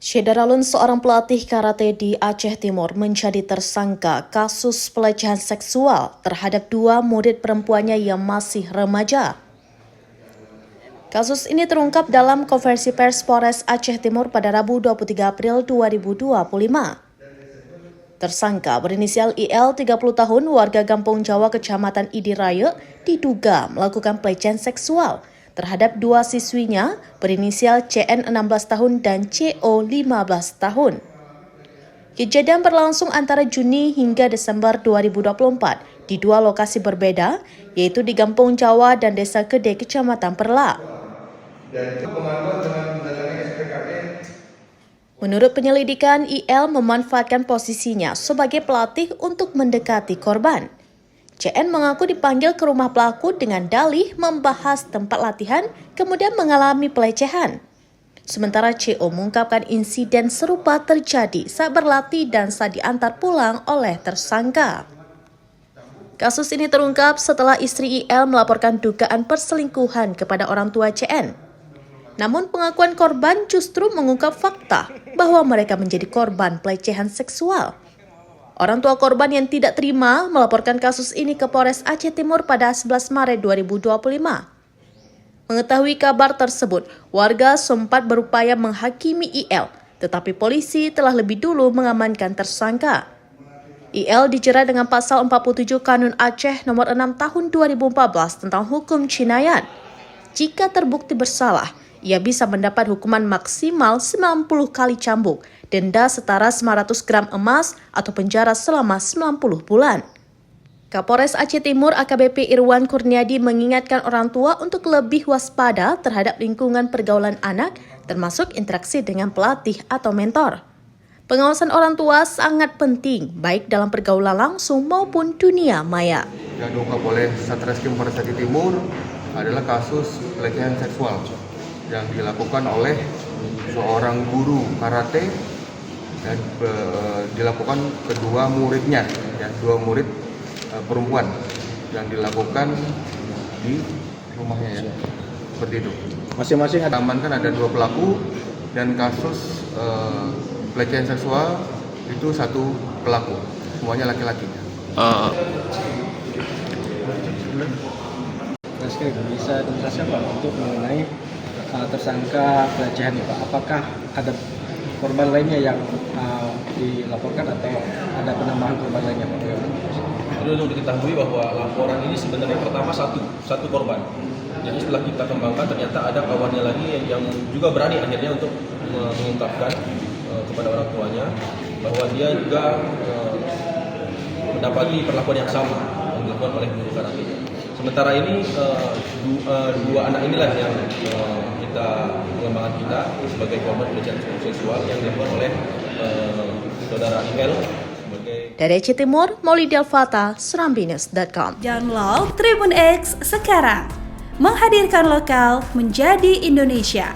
Syederalun, seorang pelatih karate di Aceh Timur, menjadi tersangka kasus pelecehan seksual terhadap dua murid perempuannya yang masih remaja. Kasus ini terungkap dalam konversi pers Polres Aceh Timur pada Rabu 23 April 2025. Tersangka berinisial IL 30 tahun, warga Kampung Jawa, Kecamatan Idiraya, diduga melakukan pelecehan seksual terhadap dua siswinya berinisial CN 16 tahun dan CO 15 tahun. Kejadian berlangsung antara Juni hingga Desember 2024 di dua lokasi berbeda, yaitu di Kampung Jawa dan Desa Kede, Kecamatan Perla. Menurut penyelidikan, IL memanfaatkan posisinya sebagai pelatih untuk mendekati korban. CN mengaku dipanggil ke rumah pelaku dengan dalih membahas tempat latihan, kemudian mengalami pelecehan. Sementara CO mengungkapkan insiden serupa terjadi saat berlatih dan saat diantar pulang oleh tersangka. Kasus ini terungkap setelah istri IL melaporkan dugaan perselingkuhan kepada orang tua CN. Namun pengakuan korban justru mengungkap fakta bahwa mereka menjadi korban pelecehan seksual. Orang tua korban yang tidak terima melaporkan kasus ini ke Polres Aceh Timur pada 11 Maret 2025. Mengetahui kabar tersebut, warga sempat berupaya menghakimi IL, tetapi polisi telah lebih dulu mengamankan tersangka. IL dijerat dengan pasal 47 Kanun Aceh nomor 6 tahun 2014 tentang hukum jinayat. Jika terbukti bersalah, ia bisa mendapat hukuman maksimal 90 kali cambuk, denda setara 900 gram emas atau penjara selama 90 bulan. Kapolres Aceh Timur AKBP Irwan Kurniadi mengingatkan orang tua untuk lebih waspada terhadap lingkungan pergaulan anak, termasuk interaksi dengan pelatih atau mentor. Pengawasan orang tua sangat penting, baik dalam pergaulan langsung maupun dunia maya. Yang diungkap oleh Satreskrim Polres Aceh Timur adalah kasus pelecehan seksual yang dilakukan oleh seorang guru karate dan dilakukan kedua muridnya, ya, dua murid perempuan yang dilakukan di rumahnya, ya, seperti itu. Masing-masing amankan ada dua pelaku dan kasus pelecehan seksual itu satu pelaku, semuanya laki-laki. Bisa dijelaskan Pak untuk mengenai tersangka pelecehan Pak, apakah ada korban lainnya yang dilaporkan atau ada penambahan korban lainnya Pak? Untuk diketahui bahwa laporan ini sebenarnya pertama satu korban. Jadi setelah kita kembangkan ternyata ada kawannya lagi yang juga berani akhirnya untuk mengungkapkan kepada orang tuanya bahwa dia juga mendapati perlakuan yang sama yang dilakukan oleh guru karate. Sementara ini dua anak inilah yang pengembangan kita sebagai korban pelecehan seksual yang dilakukan oleh saudara IL. Dari Aceh Timur, Mauli Delfata, Serambines.com. Download Tribun X sekarang, menghadirkan lokal menjadi Indonesia.